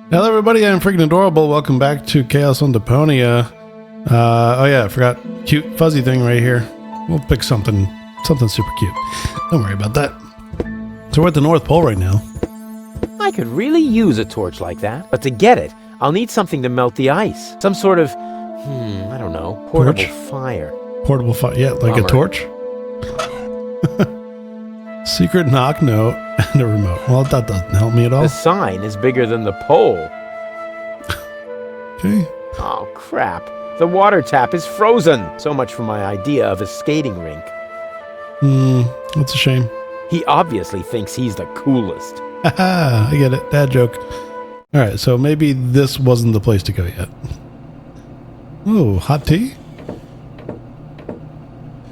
Hello everybody, I'm freaking adorable. Welcome back to Chaos on Deponia. Oh yeah, I forgot. Cute fuzzy thing right here. We'll pick something super cute. Don't worry about that. So we're at the North Pole right now. I could really use a torch like that, but to get it, I'll need something to melt the ice. Some sort of, I don't know, portable fire. Portable fire, yeah, like Bummer. a torch? Secret knock note and a remote. Well, that doesn't help me at all. The sign is bigger than the pole. Okay. Oh, crap. The water tap is frozen. So much for my idea of a skating rink. That's a shame. He obviously thinks he's the coolest. Haha, I get it. Dad joke. Alright, so maybe this wasn't the place to go yet. Ooh, hot tea?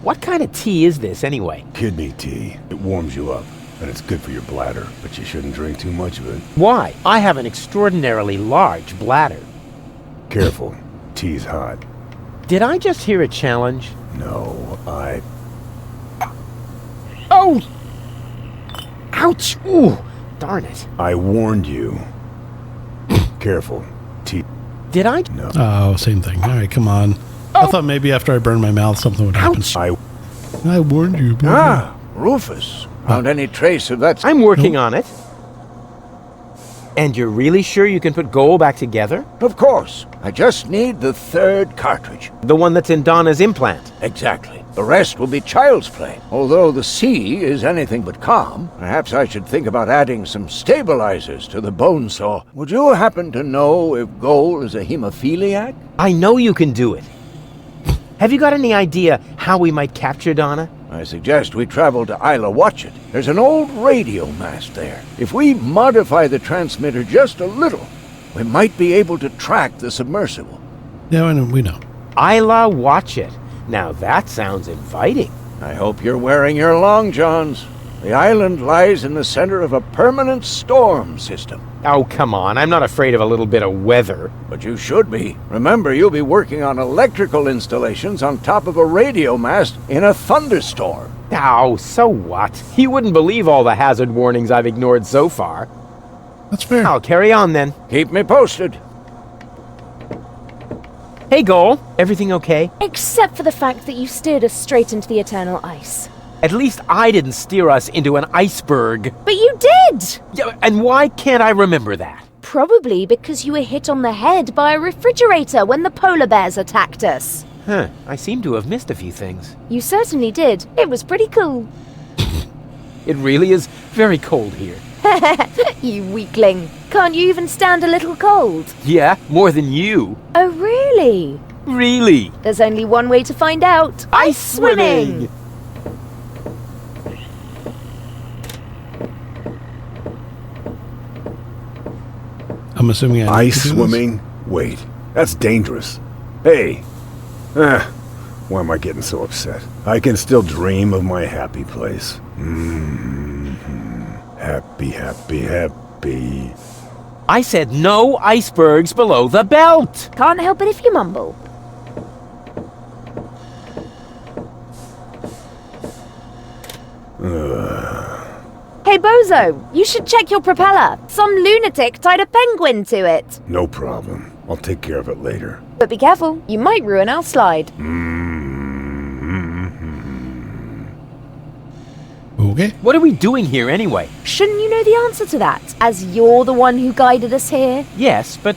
What kind of tea is this, anyway? Kidney tea. It warms you up, and it's good for your bladder, but you shouldn't drink too much of it. Why? I have an extraordinarily large bladder. Careful. Tea's hot. Did I just hear a challenge? No, Oh! Ouch! Ooh! Darn it. I warned you. Careful. Tea. Did I? No. Oh, same thing. Alright, come on. I thought maybe after I burned my mouth something would happen. Ouch! I warned you. baby. Rufus. Found any trace of that? I'm working on it. And you're really sure you can put gold back together? Of course. I just need the third cartridge. The one that's in Donna's implant. Exactly. The rest will be child's play. Although the sea is anything but calm, perhaps I should think about adding some stabilizers to the bone saw. Would you happen to know if Goal is a hemophiliac? I know you can do it. Have you got any idea how we might capture Donna? I suggest we travel to Isla Watchet. There's an old radio mast there. If we modify the transmitter just a little, we might be able to track the submersible. Yeah, we know. Isla Watchet. Now that sounds inviting. I hope you're wearing your long johns. The island lies in the center of a permanent storm system. Oh, come on. I'm not afraid of a little bit of weather. But you should be. Remember, you'll be working on electrical installations on top of a radio mast in a thunderstorm. Oh, so what? You wouldn't believe all the hazard warnings I've ignored so far. That's fair. I'll carry on then. Keep me posted. Hey, Goal. Everything okay? Except for the fact that you steered us straight into the eternal ice. At least I didn't steer us into an iceberg. But you did! Yeah, and why can't I remember that? Probably because you were hit on the head by a refrigerator when the polar bears attacked us. Huh, I seem to have missed a few things. You certainly did. It was pretty cool. It really is very cold here. You weakling. Can't you even stand a little cold? Yeah, more than you. Oh, really? Really? There's only one way to find out. Ice swimming! I'm assuming I need Ice to do swimming? Wait, that's dangerous. Hey. Why am I getting so upset? I can still dream of my happy place. Happy, happy, happy. I said no icebergs below the belt. Can't help it if you mumble. Hey, Bozo, you should check your propeller. Some lunatic tied a penguin to it. No problem. I'll take care of it later. But be careful, you might ruin our slide. Okay. What are we doing here anyway? Shouldn't you know the answer to that, as you're the one who guided us here? Yes, but,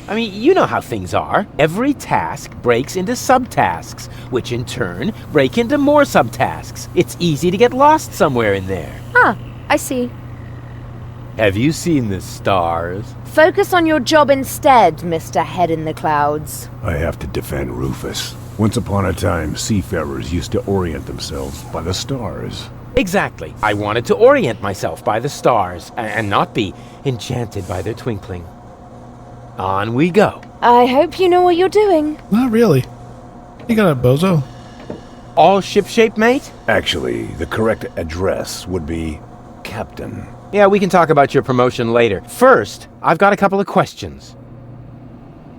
I mean, you know how things are. Every task breaks into subtasks, which in turn break into more subtasks. It's easy to get lost somewhere in there. Ah, I see. Have you seen the stars? Focus on your job instead, Mr. Head in the Clouds. I have to defend Rufus. Once upon a time, seafarers used to orient themselves by the stars. Exactly. I wanted to orient myself by the stars and not be enchanted by their twinkling. On we go. I hope you know what you're doing. Not really. You got it, Bozo. All shipshape, mate? Actually, the correct address would be Captain. Yeah, we can talk about your promotion later. First, I've got a couple of questions.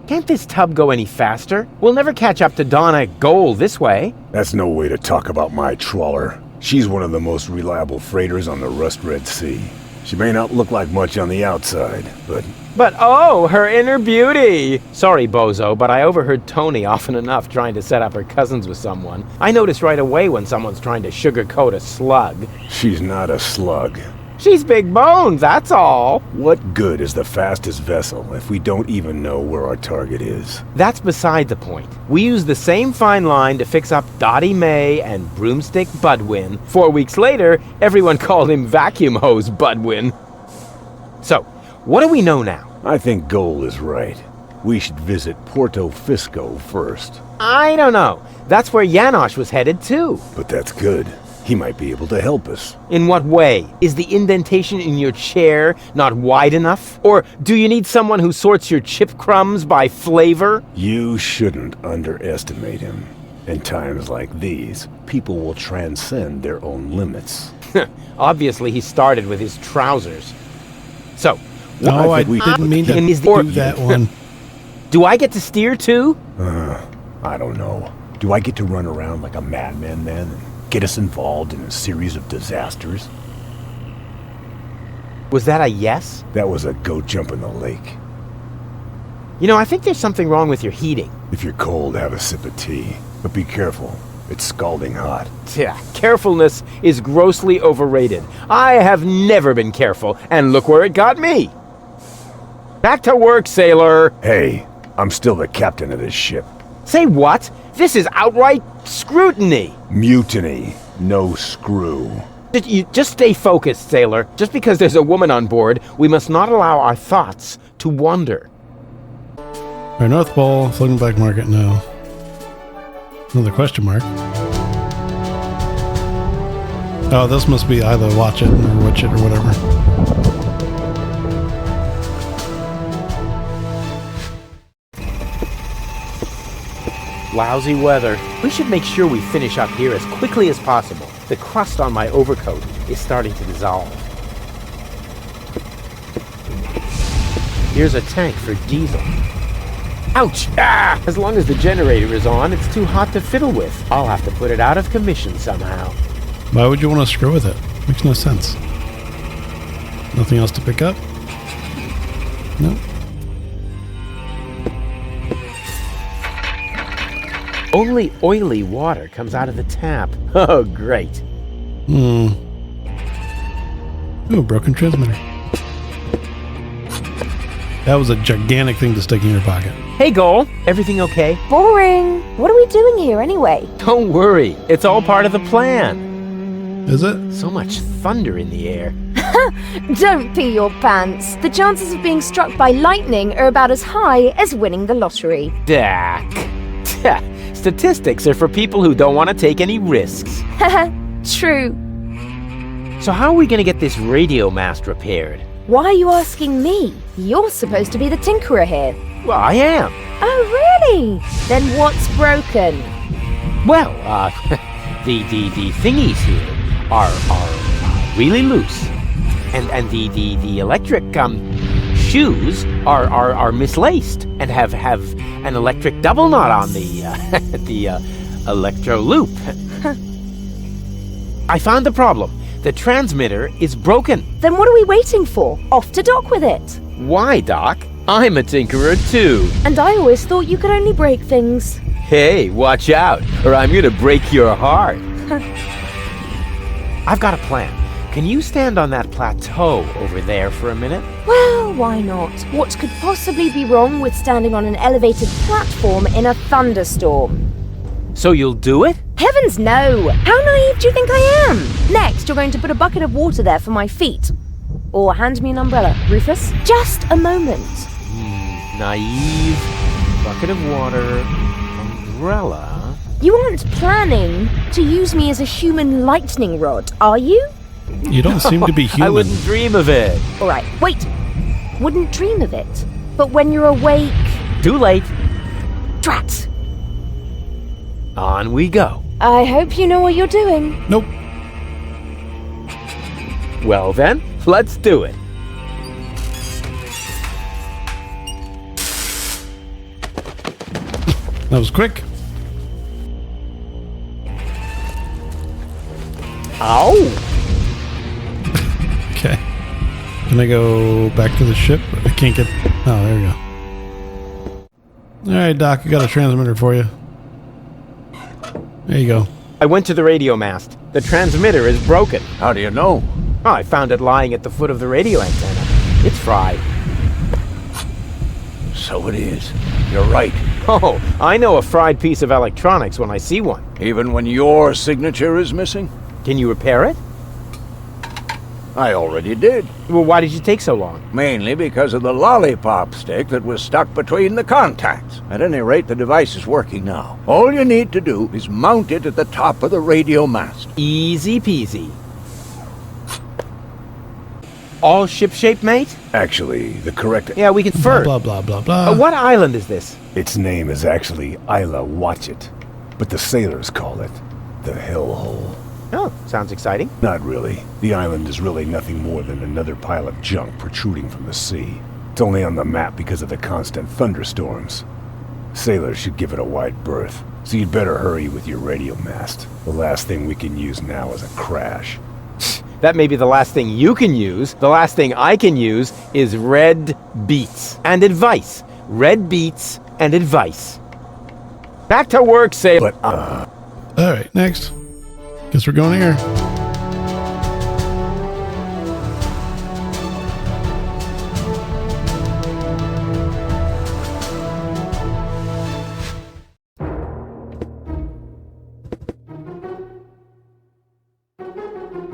Can't this tub go any faster? We'll never catch up to Donna Goal this way. That's no way to talk about my trawler. She's one of the most reliable freighters on the Rust Red Sea. She may not look like much on the outside, but But oh, her inner beauty! Sorry, Bozo, but I overheard Tony often enough trying to set up her cousins with someone. I notice right away when someone's trying to sugarcoat a slug. She's not a slug. She's big boned, that's all. What good is the fastest vessel if we don't even know where our target is? That's beside the point. We used the same fine line to fix up Dottie May and Broomstick Budwin. 4 weeks later, everyone called him Vacuum Hose Budwin. So, what do we know now? I think Goal is right. We should visit Porto Fisco first. I don't know. That's where Janosch was headed too. But that's good. He might be able to help us. In what way? Is the indentation in your chair not wide enough? Or do you need someone who sorts your chip crumbs by flavor? You shouldn't underestimate him. In times like these, people will transcend their own limits. Obviously, he started with his trousers. So, No, I think we- didn't mean to Is do the- that one. do I get to steer too? I don't know. Do I get to run around like a madman then and get us involved in a series of disasters? Was that a yes? That was a go jump in the lake. You know, I think there's something wrong with your heating. If you're cold, have a sip of tea. But be careful. It's scalding hot. Yeah, carefulness is grossly overrated. I have never been careful, and look where it got me. Back to work, sailor. Hey, I'm still the captain of this ship. Say what? This is outright scrutiny. Mutiny. No screw. You just stay focused, sailor. Just because there's a woman on board, we must not allow our thoughts to wander. Our North Pole, floating black market, no. Another question mark. Oh, this must be either watch it or watch it or whatever. Lousy weather. We should make sure we finish up here as quickly as possible. The crust on my overcoat is starting to dissolve. Here's a tank for diesel. Ouch! Ah! As long as the generator is on, it's too hot to fiddle with. I'll have to put it out of commission somehow. Why would you want to screw with it? Makes no sense. Nothing else to pick up? Nope. Only oily water comes out of the tap. Oh, great. Ooh, broken transmitter. That was a gigantic thing to stick in your pocket. Hey, Goal. Everything okay? Boring. What are we doing here anyway? Don't worry. It's all part of the plan. Is it? So much thunder in the air. Don't pee your pants. The chances of being struck by lightning are about as high as winning the lottery. Dak. Statistics are for people who don't want to take any risks. True. So how are we going to get this radio mast repaired? Why are you asking me? You're supposed to be the tinkerer here. Well, I am. Oh, really? Then what's broken? Well, the thingies here are really loose, and the electric shoes are mislaced and have an electric double knot on the the electro loop. I found the problem. The transmitter is broken. Then what are we waiting for? Off to dock with it. Why, Doc? I'm a tinkerer too. And I always thought you could only break things. Hey, watch out, or I'm gonna break your heart. I've got a plan. Can you stand on that plateau over there for a minute? Well, why not? What could possibly be wrong with standing on an elevated platform in a thunderstorm? So you'll do it? Heavens no! How naive do you think I am? Next, you're going to put a bucket of water there for my feet. Or hand me an umbrella, Rufus. Just a moment. Naive, bucket of water, umbrella. You aren't planning to use me as a human lightning rod, are you? You don't seem to be human. I wouldn't dream of it. Alright, wait. Wouldn't dream of it. But when you're awake... Too late. Drat! On we go. I hope you know what you're doing. Nope. Well then, let's do it. That was quick. Ow! Okay. Can I go back to the ship? I can't get... Oh, there we go. Alright, Doc, I got a transmitter for you. There you go. I went to the radio mast. The transmitter is broken. How do you know? Oh, I found it lying at the foot of the radio antenna. It's fried. So it is. You're right. Oh, I know a fried piece of electronics when I see one. Even when your signature is missing? Can you repair it? I already did. Well, why did you take so long? Mainly because of the lollipop stick that was stuck between the contacts. At any rate, the device is working now. All you need to do is mount it at the top of the radio mast. Easy peasy. All ship-shape, mate? Actually, the correct... Yeah, we can Blah, first. blah, blah, blah, blah. What island is this? Its name is actually Isla Watchet, but the sailors call it the Hellhole. Oh, sounds exciting. Not really. The island is really nothing more than another pile of junk protruding from the sea. It's only on the map because of the constant thunderstorms. Sailors should give it a wide berth, so you'd better hurry with your radio mast. The last thing we can use now is a crash. That may be the last thing you can use. The last thing I can use is red beets and advice. Red beets and advice. Back to work, sailor. But, Alright, next. Guess we're going here.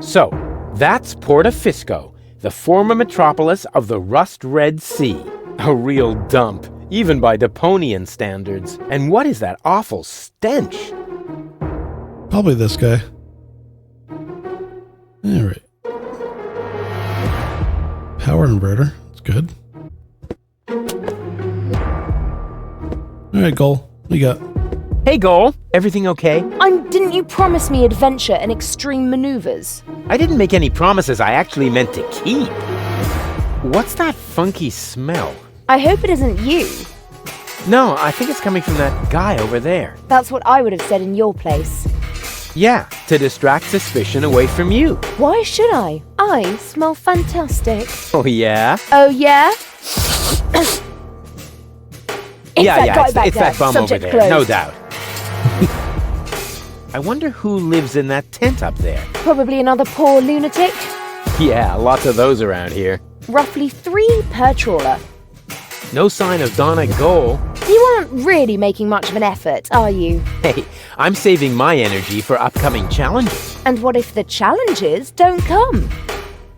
So, that's Portofisco, the former metropolis of the Rust-Red Sea. A real dump, even by Deponian standards. And what is that awful stench? Probably this guy. Alright. Power inverter. That's good. Alright, Goal. What you got? Hey, Goal, everything okay? Didn't you promise me adventure and extreme maneuvers? I didn't make any promises I actually meant to keep. What's that funky smell? I hope it isn't you. No, I think it's coming from that guy over there. That's what I would have said in your place. Yeah, to distract suspicion away from you. Why should I? I smell fantastic. Oh, yeah? Oh, yeah? It's that bum over Subject there, closed. no doubt. I wonder who lives in that tent up there. Probably another poor lunatic. Yeah, lots of those around here. Roughly 3 per trawler. No sign of Donna Goal. You aren't really making much of an effort, are you? Hey, I'm saving my energy for upcoming challenges. And what if the challenges don't come?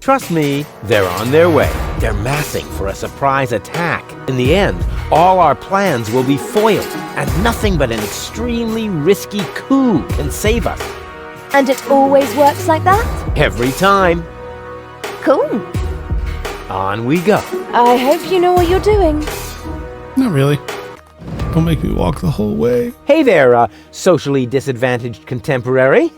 Trust me, they're on their way. They're massing for a surprise attack. In the end, all our plans will be foiled, and nothing but an extremely risky coup can save us. And it always works like that? Every time. Cool. On we go. I hope you know what you're doing. Not really. Don't make me walk the whole way. Hey there, socially disadvantaged contemporary.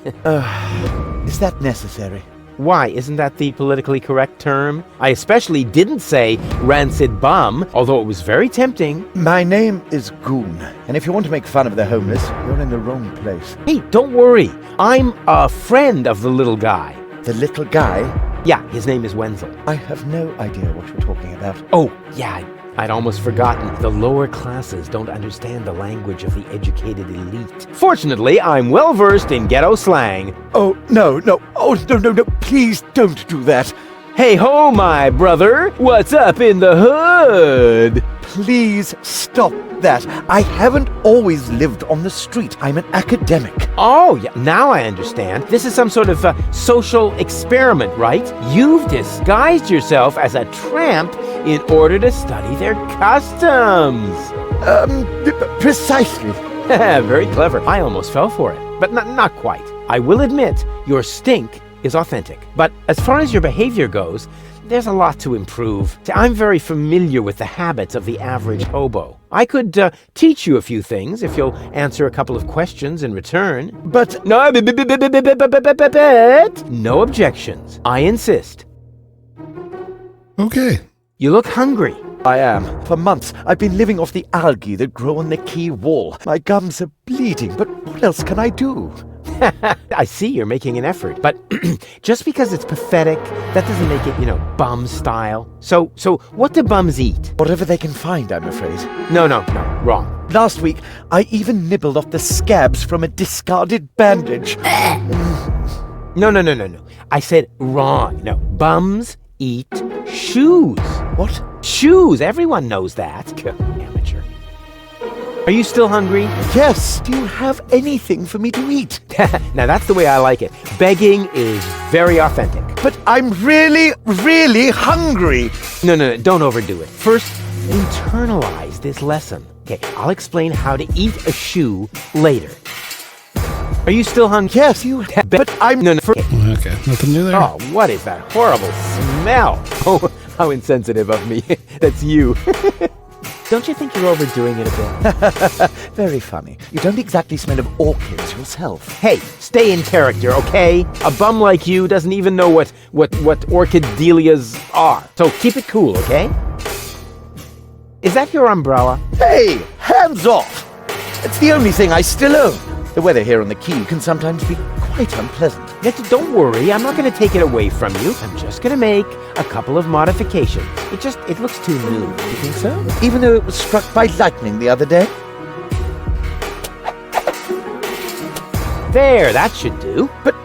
Is that necessary? Why, isn't that the politically correct term? I especially didn't say rancid bum, although it was very tempting. My name is Goon, and if you want to make fun of the homeless, you're in the wrong place. Hey, don't worry. I'm a friend of the little guy. The little guy? Yeah, his name is Wenzel. I have no idea what you're talking about. Oh, yeah, I'd almost forgotten. The lower classes don't understand the language of the educated elite. Fortunately, I'm well versed in ghetto slang. Oh, no. Oh, no. Please don't do that. Hey ho, my brother. What's up in the hood? Please stop that. I haven't always lived on the street. I'm an academic. Oh, yeah, now I understand. This is some sort of social experiment, right? You've disguised yourself as a tramp in order to study their customs. Precisely. Very clever. I almost fell for it, but not quite. I will admit, your stink is authentic. But as far as your behavior goes, there's a lot to improve. I'm very familiar with the habits of the average hobo. I could teach you a few things if you'll answer a couple of questions in return. But No objections. I insist. Okay. You look hungry. I am. For months, I've been living off the algae that grow on the quay wall. My gums are bleeding, but what else can I do? I see you're making an effort, but just because it's pathetic, that doesn't make it, bum style. So what do bums eat? Whatever they can find, I'm afraid. No, wrong. Last week, I even nibbled off the scabs from a discarded bandage. No. I said wrong. No, bums eat shoes. What? Shoes, everyone knows that. Amateur. Are you still hungry? Yes. Do you have anything for me to eat? Now that's the way I like it. Begging is very authentic. But I'm really, really hungry. No, don't overdo it. First, internalize this lesson. Okay, I'll explain how to eat a shoe later. Are you still hungry? Yes, you. But I'm. No. Okay, nothing new there. Oh, what is that horrible smell? Oh, how insensitive of me. That's you. Don't you think you're overdoing it a bit? Very funny. You don't exactly smell of orchids yourself. Hey, stay in character, okay? A bum like you doesn't even know what orchidelias are. So keep it cool, okay? Is that your umbrella? Hey, hands off! It's the only thing I still own. The weather here on the quay can sometimes be quite unpleasant. Don't worry, I'm not going to take it away from you. I'm just going to make a couple of modifications. It looks too new. You think so? Even though it was struck by lightning the other day? There, that should do. But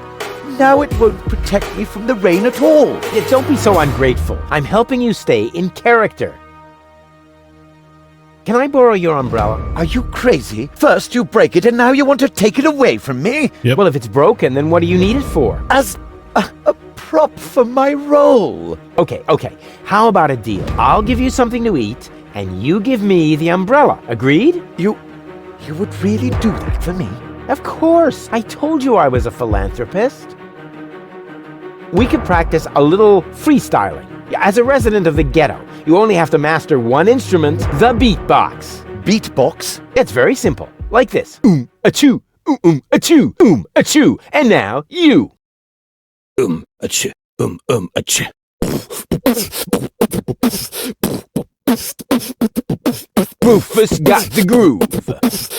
now it won't protect me from the rain at all. Yeah, don't be so ungrateful. I'm helping you stay in character. Can I borrow your umbrella? Are you crazy? First you break it and now you want to take it away from me? Yep. Well, if it's broken, then what do you need it for? As a prop for my role. Okay. How about a deal? I'll give you something to eat, and you give me the umbrella. Agreed? You would really do that for me? Of course. I told you I was a philanthropist. We could practice a little freestyling. As a resident of the ghetto, you only have to master one instrument, the beatbox. Beatbox? It's very simple. Like this. Achoo, achoo, achoo. And now, you. Achoo, achoo. Rufus got the groove.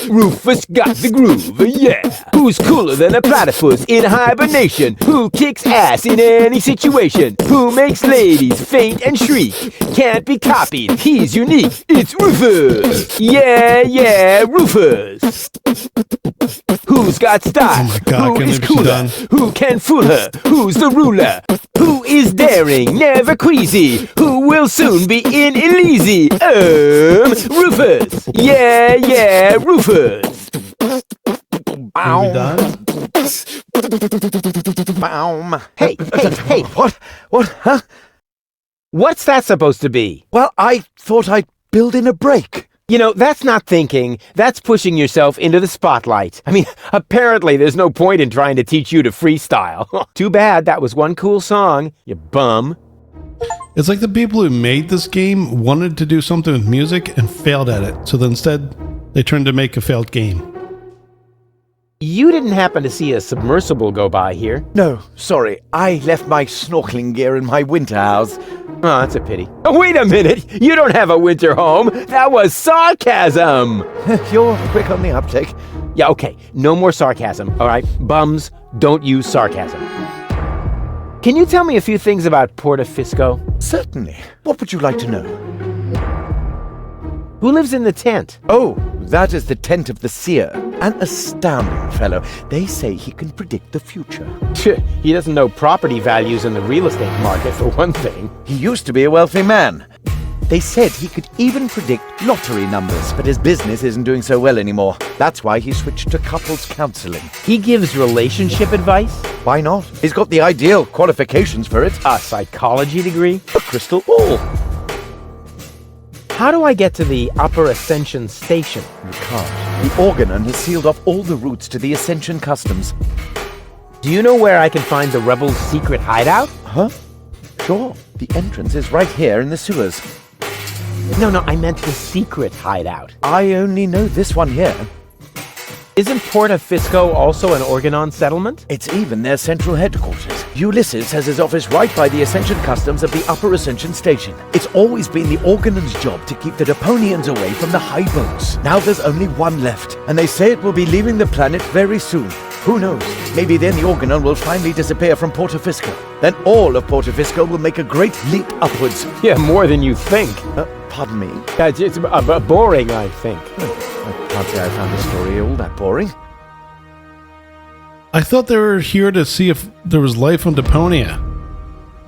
Rufus got the groove, yeah. Who's cooler than a platypus in hibernation? Who kicks ass in any situation? Who makes ladies faint and shriek? Can't be copied, he's unique. It's Rufus. Yeah, Rufus. Who's got style? Oh my God, Who can is this be cooler? done? Who can fool her? Who's the ruler? Who is daring, never queasy? Who will soon be in Elysee? Rufus. Yeah, Rufus. Are we done? Hey. What? Huh? What's that supposed to be? Well, I thought I'd build in a break. That's not thinking. That's pushing yourself into the spotlight. I mean, apparently there's no point in trying to teach you to freestyle. Too bad that was one cool song, you bum. It's like the people who made this game wanted to do something with music and failed at it. So then instead, they turned to make a failed game. You didn't happen to see a submersible go by here? No, sorry. I left my snorkeling gear in my winter house. Oh, that's a pity. Oh, wait a minute! You don't have a winter home! That was sarcasm! You're quick on the uptake. Yeah, okay. No more sarcasm, all right? Bums, don't use sarcasm. Can you tell me a few things about Portafisco? Certainly. What would you like to know? Who lives in the tent? Oh, that is the tent of the seer. An astounding fellow. They say he can predict the future. He doesn't know property values in the real estate market, for one thing. He used to be a wealthy man. They said he could even predict lottery numbers, but his business isn't doing so well anymore. That's why he switched to couples counseling. He gives relationship advice? Why not? He's got the ideal qualifications for it. A psychology degree? A crystal ball. How do I get to the Upper Ascension Station? You can't. The Organon has sealed off all the routes to the Ascension Customs. Do you know where I can find the rebels' secret hideout? Huh? Sure. The entrance is right here in the sewers. No, I meant the secret hideout. I only know this one here. Isn't Portafisco also an Organon settlement? It's even their central headquarters. Ulysses has his office right by the Ascension Customs at the Upper Ascension Station. It's always been the Organon's job to keep the Deponians away from the high boats. Now there's only one left, and they say it will be leaving the planet very soon. Who knows? Maybe then the Organon will finally disappear from Portofisco. Then all of Portofisco will make a great leap upwards. Yeah, more than you think. Pardon me? It's boring, I think. I can't say I found the story all that boring. I thought they were here to see if there was life on Deponia.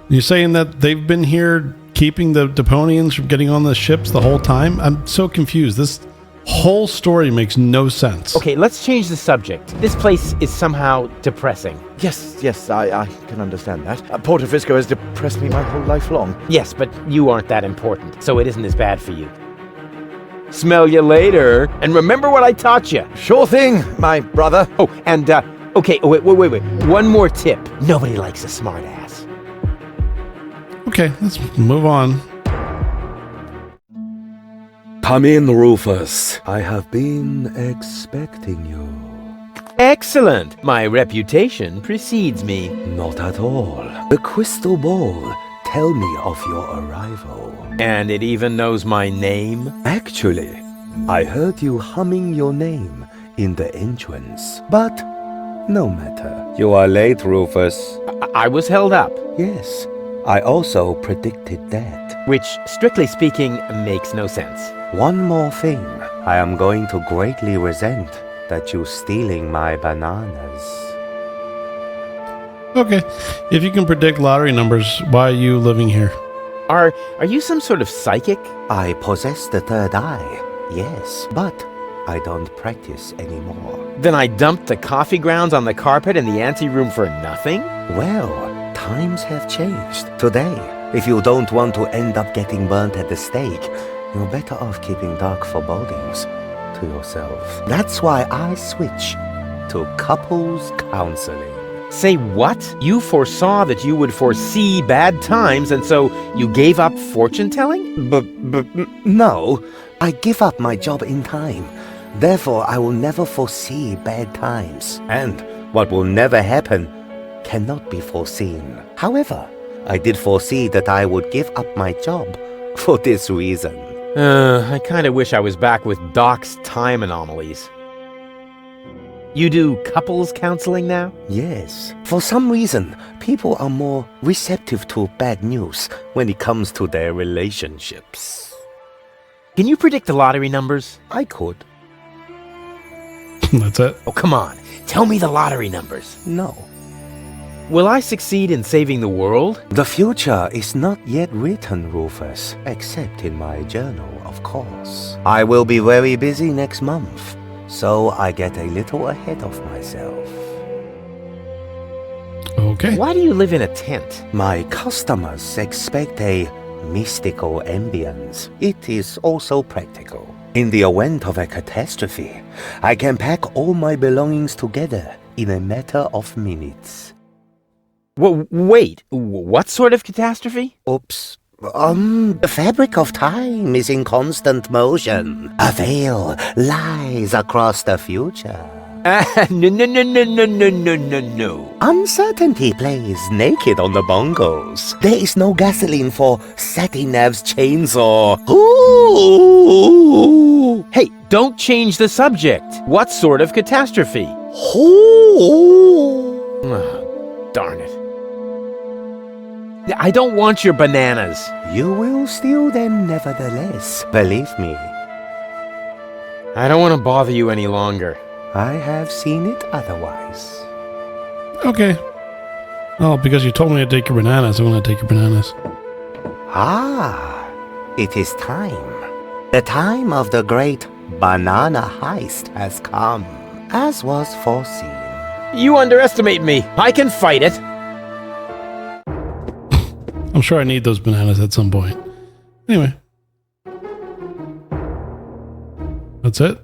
You're saying that they've been here keeping the Deponians from getting on the ships the whole time? I'm so confused. This whole story makes no sense. Okay, let's change the subject. This place is somehow depressing. Yes, I can understand that. Portofisco has depressed me my whole life long. Yes, but you aren't that important, so it isn't as bad for you. Smell you later, and remember what I taught you. Sure thing, my brother. Oh, and, okay, wait. One more tip. Nobody likes a smartass. Okay, let's move on. Come in, Rufus. I have been expecting you. Excellent. My reputation precedes me. Not at all. The crystal ball tell me of your arrival. And it even knows my name? Actually, I heard you humming your name in the entrance. But no matter. You are late, Rufus. I was held up. Yes, I also predicted that. Which, strictly speaking, makes no sense. One more thing. I am going to greatly resent that you stealing my bananas. Okay, if you can predict lottery numbers, why are you living here? Are you some sort of psychic? I possess the third eye, yes, but I don't practice anymore. Then I dumped the coffee grounds on the carpet in the anteroom for nothing? Well, times have changed. Today, if you don't want to end up getting burnt at the stake, you're better off keeping dark forebodings to yourself. That's why I switch to couples counseling. Say what? You foresaw that you would foresee bad times, and so you gave up fortune-telling? No, I give up my job in time. Therefore, I will never foresee bad times. And what will never happen cannot be foreseen. However, I did foresee that I would give up my job for this reason. I kinda wish I was back with Doc's time anomalies. You do couples counseling now? Yes. For some reason, people are more receptive to bad news when it comes to their relationships. Can you predict the lottery numbers? I could. That's it. Oh, come on. Tell me the lottery numbers. No. Will I succeed in saving the world? The future is not yet written, Rufus, except in my journal, of course. I will be very busy next month, so I get a little ahead of myself. Okay. Why do you live in a tent? My customers expect a mystical ambience. It is also practical. In the event of a catastrophe, I can pack all my belongings together in a matter of minutes. Wait, what sort of catastrophe? Oops. The fabric of time is in constant motion. A veil lies across the future. No. Uncertainty plays naked on the bongos. There is no gasoline for Satinav's chainsaw. Ooh! Hey, don't change the subject. What sort of catastrophe? Ooh! Oh, darn it. I don't want your bananas. You will steal them nevertheless, believe me. I don't want to bother you any longer. I have seen it otherwise. Okay. Oh, because you told me to take your bananas, I'm going to take your bananas. Ah, it is time. The time of the great banana heist has come, as was foreseen. You underestimate me. I can fight it. I'm sure I need those bananas at some point. Anyway. That's it?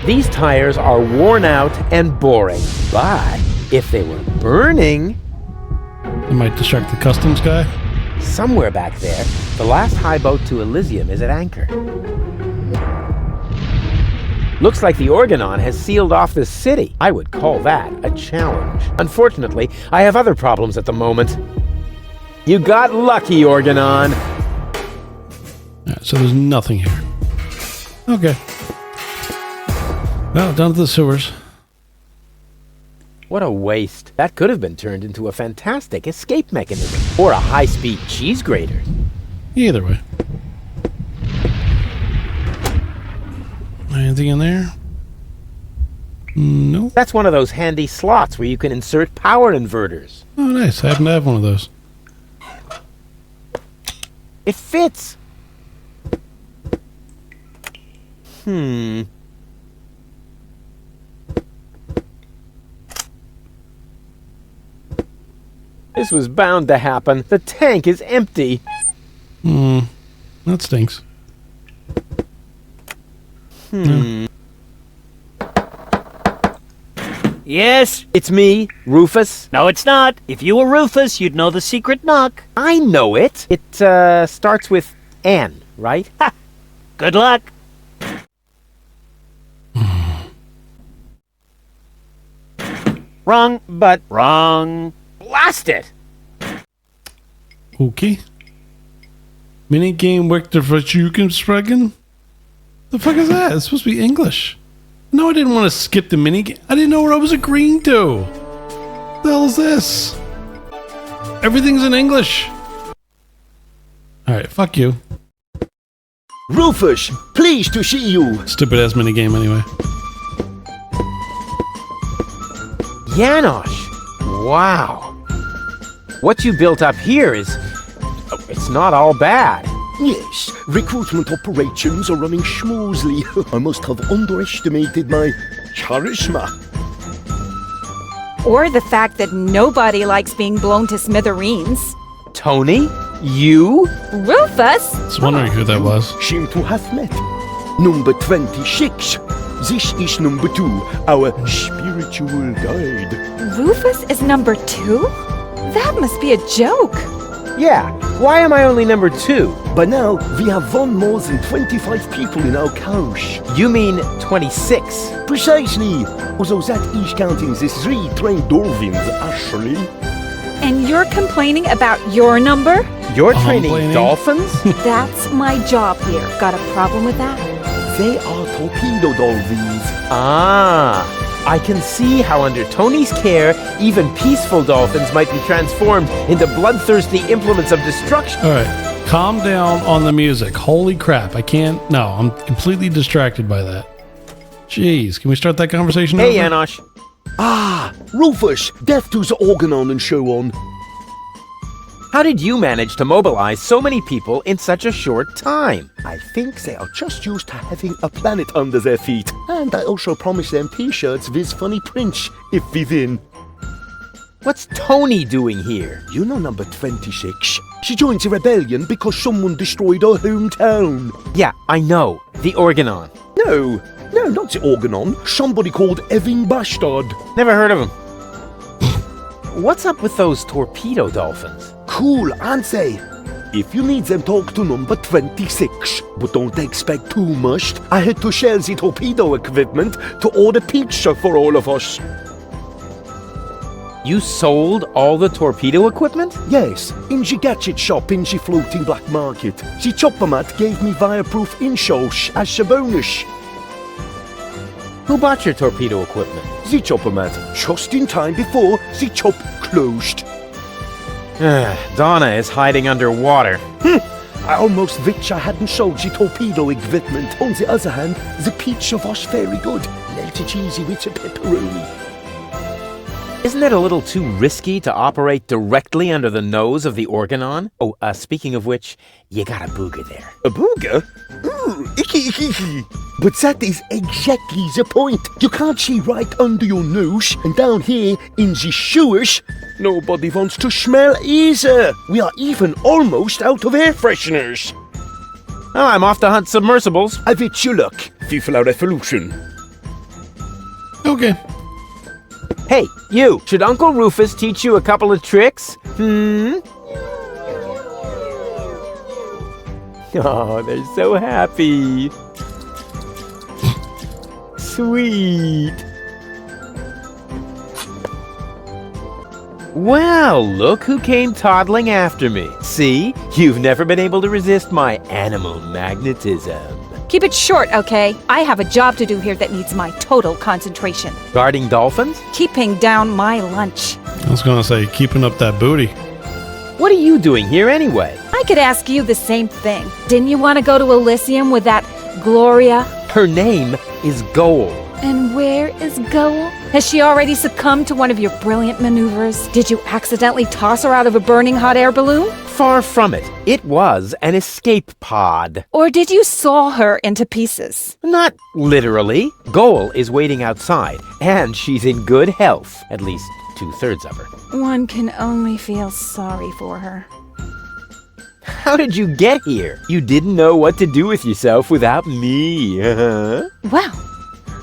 These tires are worn out and boring, but if they were burning... I might distract the customs guy. Somewhere back there, the last high boat to Elysium is at anchor. Looks like the Organon has sealed off the city. I would call that a challenge. Unfortunately, I have other problems at the moment. You got lucky, Organon. Alright, so there's nothing here. Okay. Well, down to the sewers. What a waste. That could have been turned into a fantastic escape mechanism. Or a high-speed cheese grater. Either way. Anything in there? Nope. That's one of those handy slots where you can insert power inverters. Oh, nice. I happen to have one of those. It fits. This was bound to happen. The tank is empty. That stinks. Yes? It's me, Rufus. No, it's not. If you were Rufus, you'd know the secret knock. I know it. It starts with N, right? Ha! Good luck. Wrong, but wrong. Blast it! Okay. Minigame werkt er verzoekenspreken? The fuck is that? It's supposed to be English. No, I didn't want to skip the minigame. I didn't know what I was agreeing to. What the hell is this? Everything's in English. Alright, fuck you. Rufus, pleased to see you. Stupid ass minigame anyway. Janosch! Wow. What you built up here is... it's not all bad. Yes, recruitment operations are running smoothly. I must have underestimated my charisma. Or the fact that nobody likes being blown to smithereens. Tony? You? Rufus? I was wondering who that was. Seem to have met. Number 26. This is number 2, our spiritual guide. Rufus is number 2? That must be a joke. Yeah. Why am I only number 2? By now, we have won more than 25 people in our couch. You mean 26? Precisely. Although that is counting the 3 trained dolphins, actually. And you're complaining about your number? You're training Complaining? dolphins? That's my job here. Got a problem with that? They are torpedo dolphins. Ah. I can see how under Tony's care, even peaceful dolphins might be transformed into bloodthirsty implements of destruction. Alright, calm down on the music. Holy crap, I can't... No, I'm completely distracted by that. Jeez, can we start that conversation Hey, over? Janosch. Ah, Rufus, deaf to the organon and so on. How did you manage to mobilize so many people in such a short time? I think they are just used to having a planet under their feet. And I also promised them t-shirts with funny prints, if we win. What's Tony doing here? You know number 26. She joined the rebellion because someone destroyed her hometown. Yeah, I know. The Organon. No, not the organon. Somebody called Evan Bastard. Never heard of him. What's up with those torpedo dolphins? Cool, aren't they? If you need them, talk to number 26. But don't expect too much. I had to share the torpedo equipment to order pizza for all of us. You sold all the torpedo equipment? Yes, in the gadget shop in the floating black market. The chopper mat gave me fireproof insoles as a bonus. Who bought your torpedo equipment? The chopper mat, just in time before the chop closed. Donna is hiding underwater. I almost wish I hadn't sold the torpedo equipment. On the other hand, the pizza was very good. Melted cheesy with the pepperoni. Isn't it a little too risky to operate directly under the nose of the Organon? Oh, speaking of which, you got a booger there. A booger? Ooh, icky, icky, icky. But that is exactly the point. You can't see right under your nose, and down here in the sewers, nobody wants to smell either. We are even almost out of air fresheners. Oh, I'm off to hunt submersibles. I wish you luck, Viva la Revolution. Okay. Hey, you! Should Uncle Rufus teach you a couple of tricks? Oh, they're so happy. sweet. Well, look who came toddling after me. See? You've never been able to resist my animal magnetism. Keep it short, okay? I have a job to do here that needs my total concentration. Guarding dolphins? Keeping down my lunch. I was going to say, keeping up that booty. What are you doing here anyway? I could ask you the same thing. Didn't you want to go to Elysium with that Gloria? Her name is Goal. And where is Goal? Has she already succumbed to one of your brilliant maneuvers? Did you accidentally toss her out of a burning hot air balloon? Far from it. It was an escape pod. Or did you saw her into pieces? Not literally. Goal is waiting outside, and she's in good health. At least 2/3 of her. One can only feel sorry for her. How did you get here? You didn't know what to do with yourself without me, huh? Well,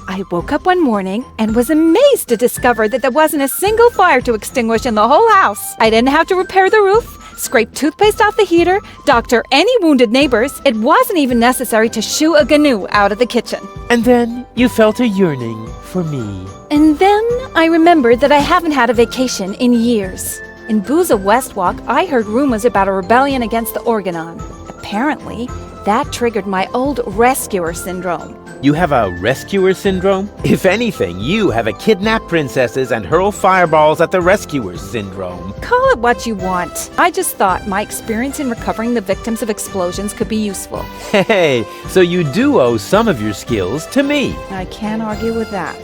I woke up one morning and was amazed to discover that there wasn't a single fire to extinguish in the whole house. I didn't have to repair the roof, scrape toothpaste off the heater, doctor any wounded neighbors. It wasn't even necessary to shoo a gnu out of the kitchen. And then you felt a yearning for me. And then I remembered that I haven't had a vacation in years. In Booza Westwalk, I heard rumors about a rebellion against the Organon. Apparently, that triggered my old rescuer syndrome. You have a rescuer syndrome? If anything, you have a kidnap princesses and hurl fireballs at the rescuers syndrome. Call it what you want. I just thought my experience in recovering the victims of explosions could be useful. Hey, so you do owe some of your skills to me. I can't argue with that.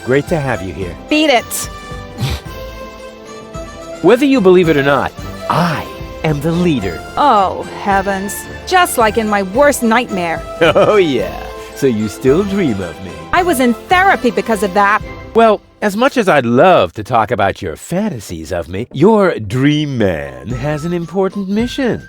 Great to have you here. Beat it! Whether you believe it or not, I am the leader. Oh, heavens. Just like in my worst nightmare. Oh yeah, so you still dream of me. I was in therapy because of that. Well, as much as I'd love to talk about your fantasies of me, your dream man has an important mission.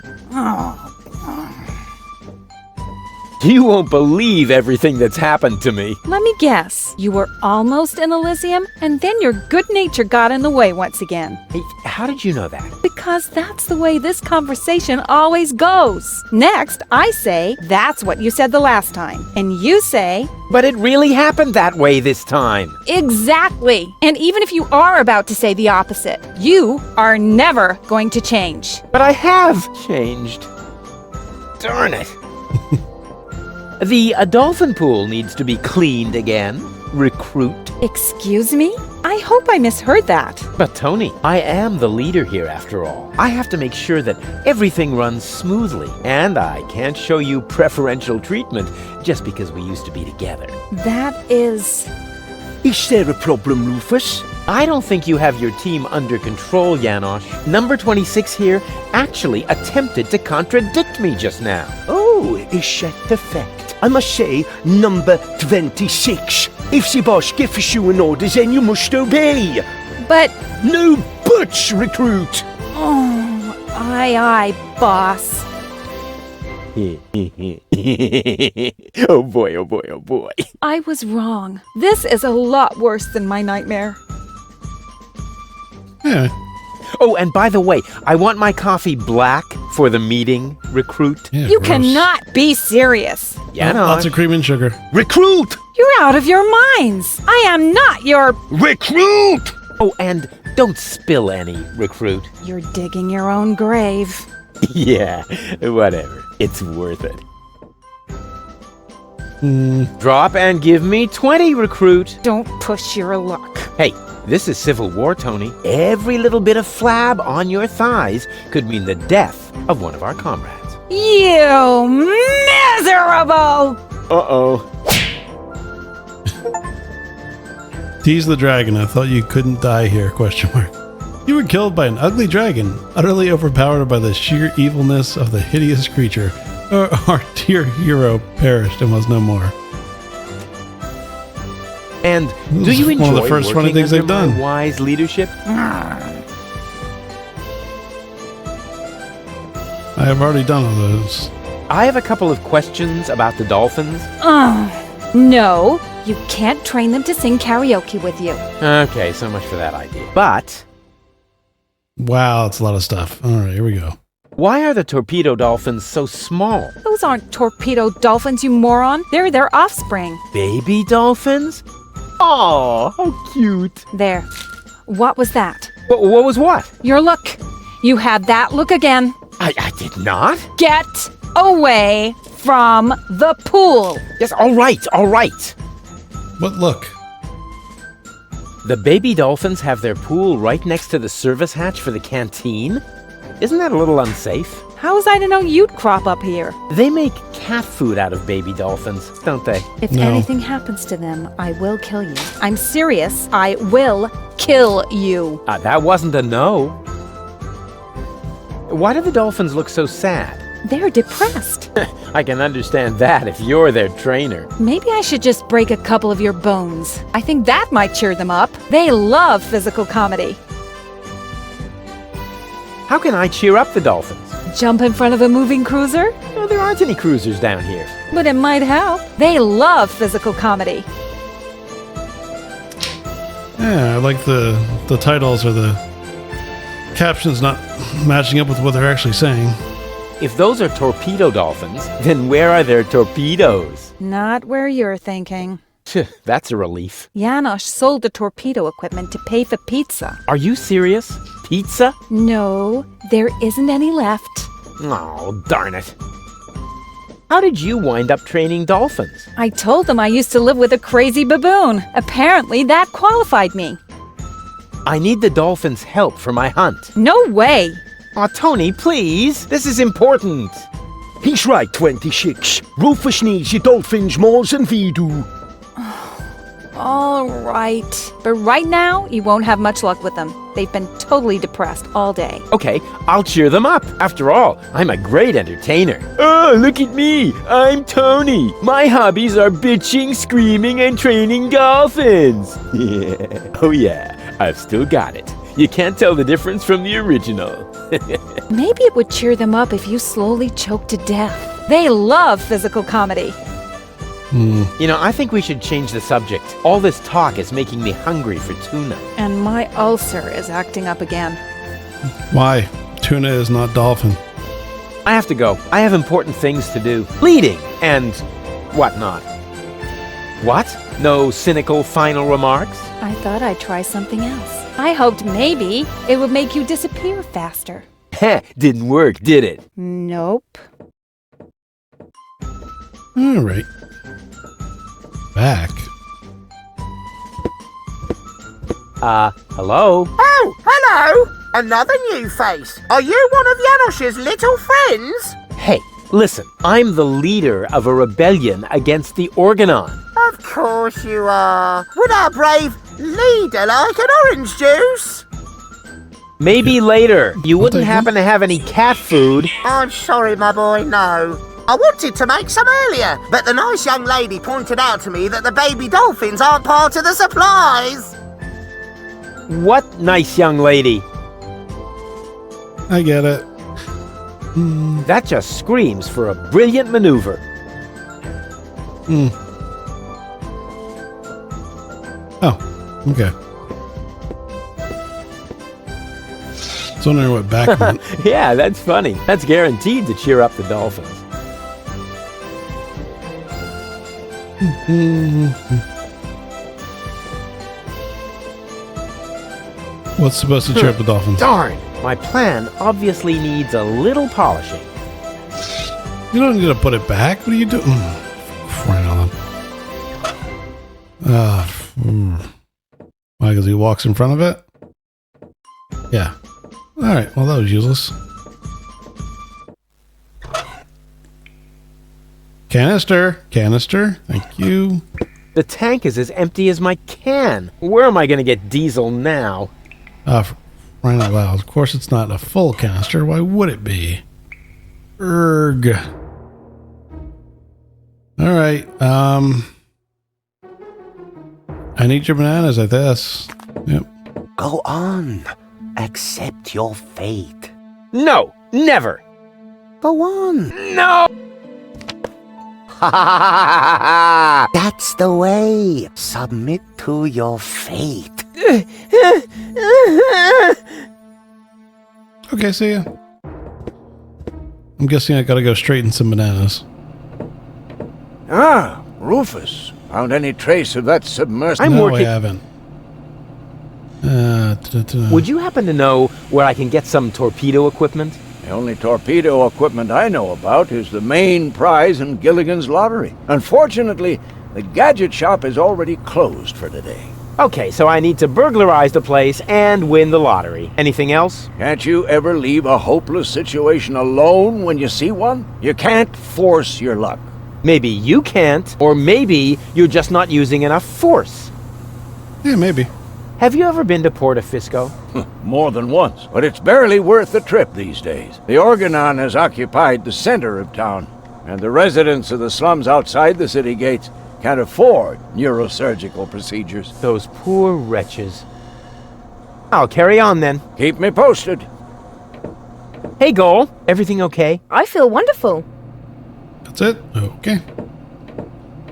You won't believe everything that's happened to me. Let me guess. You were almost in Elysium, and then your good nature got in the way once again. Hey, how did you know that? Because that's the way this conversation always goes. Next, I say, that's what you said the last time. And you say, but it really happened that way this time. Exactly. And even if you are about to say the opposite, you are never going to change. But I have changed. Darn it. The dolphin pool needs to be cleaned again. Recruit. Excuse me? I hope I misheard that. But Tony, I am the leader here after all. I have to make sure that everything runs smoothly. And I can't show you preferential treatment just because we used to be together. That is... Is there a problem, Rufus? I don't think you have your team under control, Janosch. Number 26 here actually attempted to contradict me just now. Oh, is that the fact? I must say, number 26. If the boss gives you an order, then you must obey. But... No buts, recruit! Oh, aye, boss. Oh boy, oh boy, oh boy. I was wrong. This is a lot worse than my nightmare. Yeah. Oh, and by the way, I want my coffee black for the meeting, recruit. Yeah, You gross. cannot be serious. Yeah, no. Lots of cream and sugar. Recruit! You're out of your minds. I am not your... Recruit! Oh, and don't spill any, recruit. You're digging your own grave. Yeah, whatever. It's worth it. Drop and give me 20, recruit. Don't push your luck. Hey, this is Civil War, Tony. Every little bit of flab on your thighs could mean the death of one of our comrades. You miserable! Uh-oh. Tease the dragon. I thought you couldn't die here, question mark. You were killed by an ugly dragon, utterly overpowered by the sheer evilness of the hideous creature. Our dear hero perished and was no more. And do you enjoy one of the first funny things under they've done. my wise leadership? I have already done all those. I have a couple of questions about the dolphins. No, you can't train them to sing karaoke with you. Okay, so much for that idea. But Wow, that's a lot of stuff. All right, here we go. Why are the torpedo dolphins so small? Those aren't torpedo dolphins, you moron. They're their offspring. Baby dolphins? Aw, how cute. There. What was that? What was what? Your look. You had that look again. I did not. Get away from the pool. Yes, all right. What look? The baby dolphins have their pool right next to the service hatch for the canteen? Isn't that a little unsafe? How was I to know you'd crop up here? They make cat food out of baby dolphins, don't they? If No. anything happens to them, I will kill you. I'm serious. I will kill you. That wasn't a no. Why do the dolphins look so sad? They're depressed. I can understand that if you're their trainer. Maybe I should just break a couple of your bones. I think that might cheer them up. They love physical comedy. How can I cheer up the dolphins? Jump in front of a moving cruiser? No, there aren't any cruisers down here. But it might help. They love physical comedy. Yeah, I like the titles or the captions not matching up with what they're actually saying. If those are torpedo dolphins, then where are their torpedoes? Not where you're thinking. That's a relief. Janosch sold the torpedo equipment to pay for pizza. Are you serious? Pizza? No, there isn't any left. Oh, darn it. How did you wind up training dolphins? I told them I used to live with a crazy baboon. Apparently, that qualified me. I need the dolphins' help for my hunt. No way. Aw, Tony, please. This is important. He's right, 26. Rufus needs your dolphins more than we do. All right. But right now, you won't have much luck with them. They've been totally depressed all day. Okay, I'll cheer them up. After all, I'm a great entertainer. Oh, look at me. I'm Tony. My hobbies are bitching, screaming, and training dolphins. Yeah. Oh, yeah. I've still got it. You can't tell the difference from the original. Maybe it would cheer them up if you slowly choke to death. They love physical comedy. You know, I think we should change the subject. All this talk is making me hungry for tuna. And my ulcer is acting up again. Why? Tuna is not dolphin. I have to go. I have important things to do. Bleeding and whatnot. What? No cynical final remarks? I thought I'd try something else. I hoped maybe it would make you disappear faster. Heh, didn't work, did it? Nope. All right. Back. Hello? Oh, hello! Another new face. Are you one of Janosch's little friends? Hey, listen, I'm the leader of a rebellion against the Organon. Of course you are. Would our brave leader like an orange juice? Maybe later. You wouldn't take happen to have any cat food? I'm sorry, my boy, no. I wanted to make some earlier, but the nice young lady pointed out to me that the baby dolphins aren't part of the supplies. What nice young lady? I get it. That just screams for a brilliant maneuver. Oh, okay. I was wondering what back meant. Yeah, that's funny. That's guaranteed to cheer up the dolphins. What's supposed to cheer up the dolphins? Darn! My plan obviously needs a little polishing. You don't need to put it back. What are you doing? Right on. Why? Because he walks in front of it? Yeah. All right. Well, that was useless. Canister. Thank you. The tank is as empty as my can. Where am I going to get diesel now? Right out loud. Of course, it's not a full canister. Why would it be? Erg. All right. I need your bananas, I guess. Yep. Go on. Accept your fate. No, never. Go on. No! That's the way. Submit to your fate. Okay, see ya. I'm guessing I gotta go straighten some bananas. Ah, Rufus. Found any trace of that submersible? I'm no, working- I haven't. Would you happen to know where I can get some torpedo equipment? The only torpedo equipment I know about is the main prize in Gilligan's lottery. Unfortunately, the gadget shop is already closed for today. Okay, so I need to burglarize the place and win the lottery. Anything else? Can't you ever leave a hopeless situation alone when you see one? You can't force your luck. Maybe you can't, or maybe you're just not using enough force. Yeah, maybe. Have you ever been to Portofisco? More than once, but it's barely worth the trip these days. The Organon has occupied the center of town, and the residents of the slums outside the city gates can't afford neurosurgical procedures. Those poor wretches. I'll carry on then. Keep me posted. Hey, Goal, everything okay? I feel wonderful. That's it? Okay.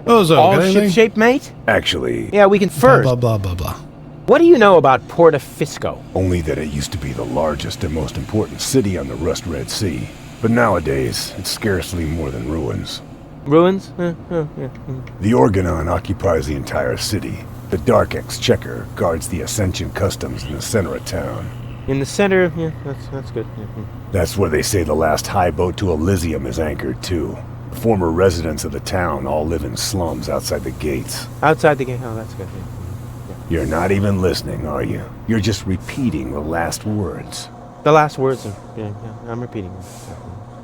Ozo, All got anything? shipshape, mate? Actually, Yeah, we can first. Blah, blah, blah, blah, blah. What do you know about Portofisco? only that it used to be the largest and most important city on the Rust Red Sea. But nowadays, it's scarcely more than ruins. Ruins? The Organon occupies the entire city. The Dark Exchequer guards the Ascension customs in the center of town. In the center, yeah, that's good. Yeah. That's where they say the last high boat to Elysium is anchored too. The former residents of the town all live in slums outside the gates. Outside the gate, oh, that's good. Yeah. You're not even listening, are you? You're just repeating the last words. The last words are, yeah, I'm repeating them.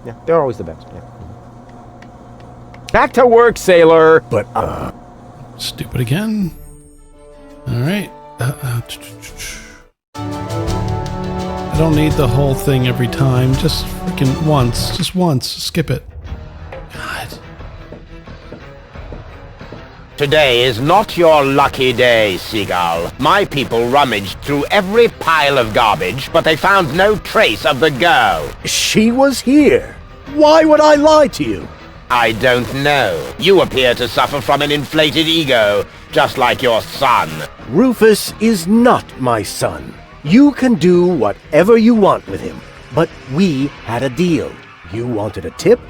Yeah, they're always the best, yeah. Back to work, sailor! But, Stupid again. Alright. I don't need the whole thing every time. Just freaking once. Just once. Skip it. God. Today is not your lucky day, Seagull. My people rummaged through every pile of garbage, but they found no trace of the girl. She was here. Why would I lie to you? I don't know. You appear to suffer from an inflated ego, just like your son. Rufus is not my son. You can do whatever you want with him. But we had a deal. You wanted a tip,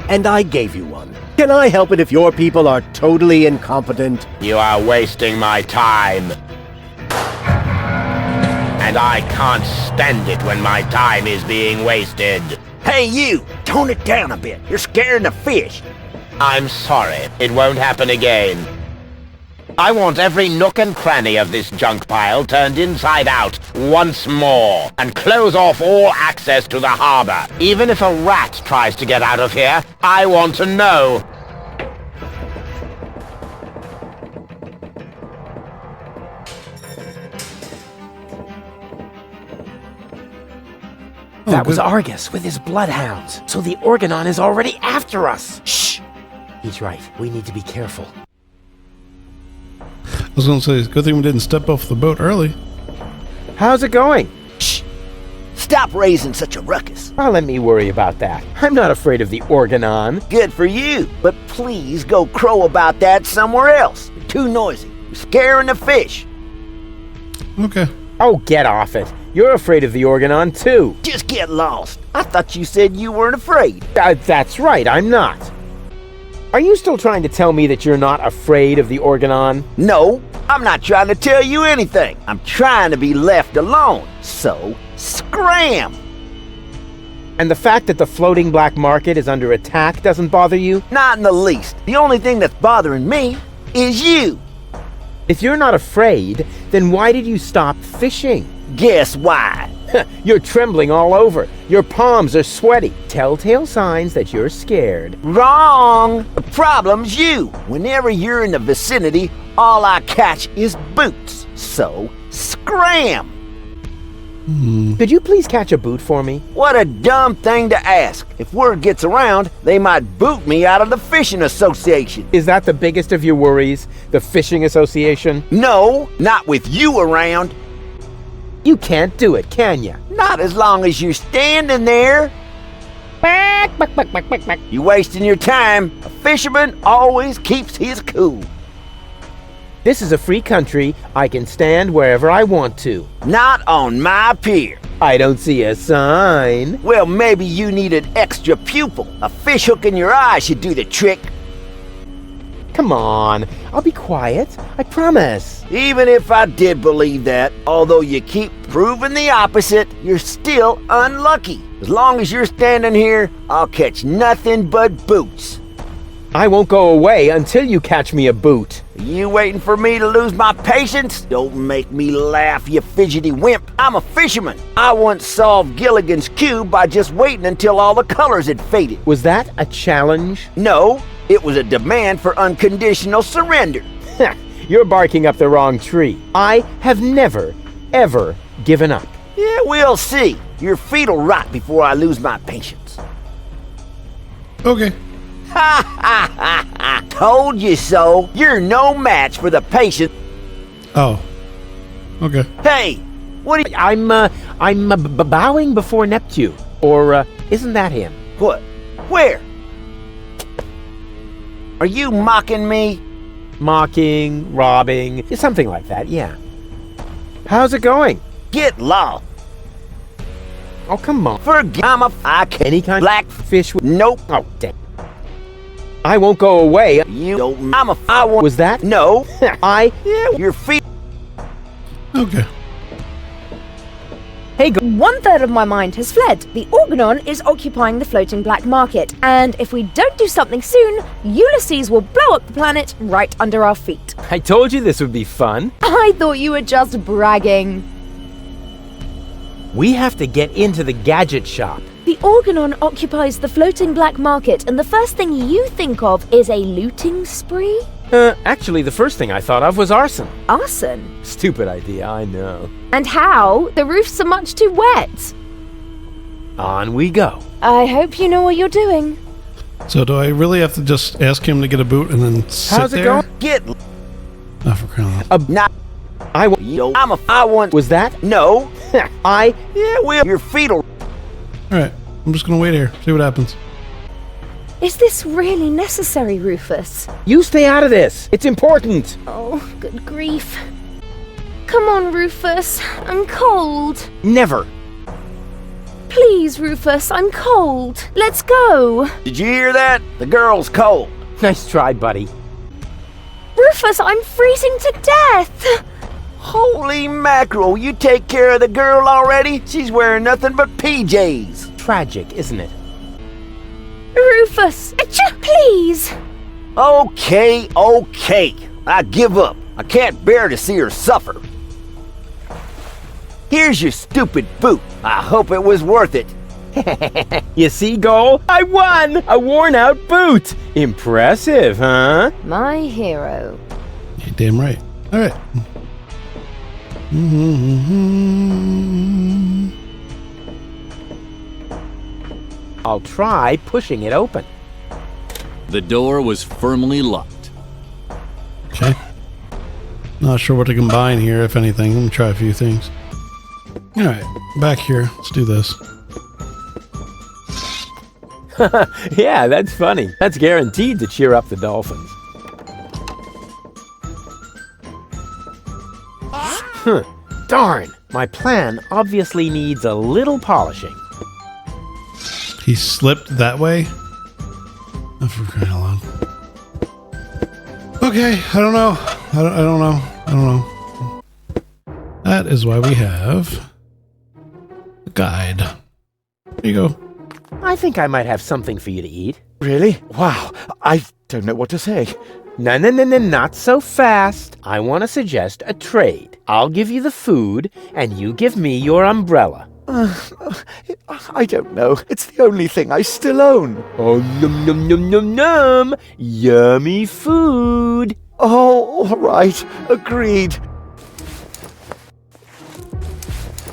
and I gave you one. Can I help it if your people are totally incompetent? You are wasting my time. And I can't stand it when my time is being wasted. Hey, you! Tone it down a bit. You're scaring the fish. I'm sorry. It won't happen again. I want every nook and cranny of this junk pile turned inside out once more, and close off all access to the harbor. Even if a rat tries to get out of here, I want to know. That was Argus with his bloodhounds. So the Organon is already after us. Shh! He's right. We need to be careful. I was going to say, it's a good thing we didn't step off the boat early. How's it going? Shh! Stop raising such a ruckus. Well, let me worry about that. I'm not afraid of the Organon. Good for you, but please go crow about that somewhere else. You're too noisy. You're scaring the fish. Okay. Oh, get off it. You're afraid of the Organon, too. Just get lost. I thought you said you weren't afraid. That's right, I'm not. Are you still trying to tell me that you're not afraid of the Organon? No, I'm not trying to tell you anything. I'm trying to be left alone. So, scram! And the fact that the floating black market is under attack doesn't bother you? Not in the least. The only thing that's bothering me is you. If you're not afraid, then why did you stop fishing? Guess why? You're trembling all over. Your palms are sweaty. Telltale signs that you're scared. Wrong! The problem's you. Whenever you're in the vicinity, all I catch is boots. So, scram! Could you please catch a boot for me? What a dumb thing to ask. If word gets around, they might boot me out of the fishing association. Is that the biggest of your worries? The fishing association? No, not with you around. You can't do it, can ya? Not as long as you're standing there. You wasting your time. A fisherman always keeps his cool. This is a free country. I can stand wherever I want to. Not on my pier. I don't see a sign. Well, maybe you need an extra pupil. A fish hook in your eye should do the trick. Come on, I'll be quiet. I promise. Even if I did believe that, although you keep proving the opposite, you're still unlucky. As long as you're standing here, I'll catch nothing but boots. I won't go away until you catch me a boot. You waiting for me to lose my patience? Don't make me laugh, you fidgety wimp. I'm a fisherman. I once solved Gilligan's Cube by just waiting until all the colors had faded. Was that a challenge? No, it was a demand for unconditional surrender. You're barking up the wrong tree. I have never, ever given up. Yeah, we'll see. Your feet'll rot before I lose my patience. Okay. Ha ha ha ha! Told you so. You're no match for the patient. Oh. Okay. Hey, what are you... I'm bowing before Neptune. Or, isn't that him? What? Where? Are you mocking me? Mocking, robbing, something like that, yeah. How's it going? Get lost. Oh, come on. Forget Any kind of black fish with... Nope. Oh, dang. I won't go away. You don't... I want... Was that? No. Yeah, your feet... Okay. Hey, 1/3 of my mind has fled. The Organon is occupying the floating black market, and if we don't do something soon, Ulysses will blow up the planet right under our feet. I told you this would be fun. I thought you were just bragging. We have to get into the gadget shop. The Organon occupies the floating black market, and the first thing you think of is a looting spree? Actually, the first thing I thought of was arson. Arson? Stupid idea, I know. And how? The roofs are much too wet. On we go. I hope you know what you're doing. So do I really have to just ask him to get a boot and then sit How's it there? going? Get... Oh, for crying out loud. Not... I won't... Yo, I want... Was that? No. I... Yeah, well, your feet'll... Alright, I'm just gonna wait here, see what happens. Is this really necessary, Rufus? You stay out of this. It's important. Oh, good grief. Come on, Rufus. I'm cold. Never. Please, Rufus, I'm cold. Let's go. Did you hear that? The girl's cold. Nice try, buddy. Rufus, I'm freezing to death. Holy mackerel, you take care of the girl already? She's wearing nothing but PJs. Tragic, isn't it? Rufus, please. Okay. I give up. I can't bear to see her suffer. Here's your stupid boot. I hope it was worth it. You see, Goal? I won! A worn-out boot! Impressive, huh? My hero. You're damn right. Alright. I'll try pushing it open. The door was firmly locked. Okay. Not sure what to combine here, if anything. Let me try a few things. Alright, back here. Let's do this. Yeah, that's funny. That's guaranteed to cheer up the dolphins. Darn! My plan obviously needs a little polishing. He slipped that way? Oh, for crying out loud. Okay, I don't know. I don't know. That is why we have a guide. There you go. I think I might have something for you to eat. Really? Wow, I don't know what to say. No, not so fast. I want to suggest a trade. I'll give you the food, and you give me your umbrella. I don't know. It's the only thing I still own. Oh, num. Yummy food. Oh, all right. Agreed.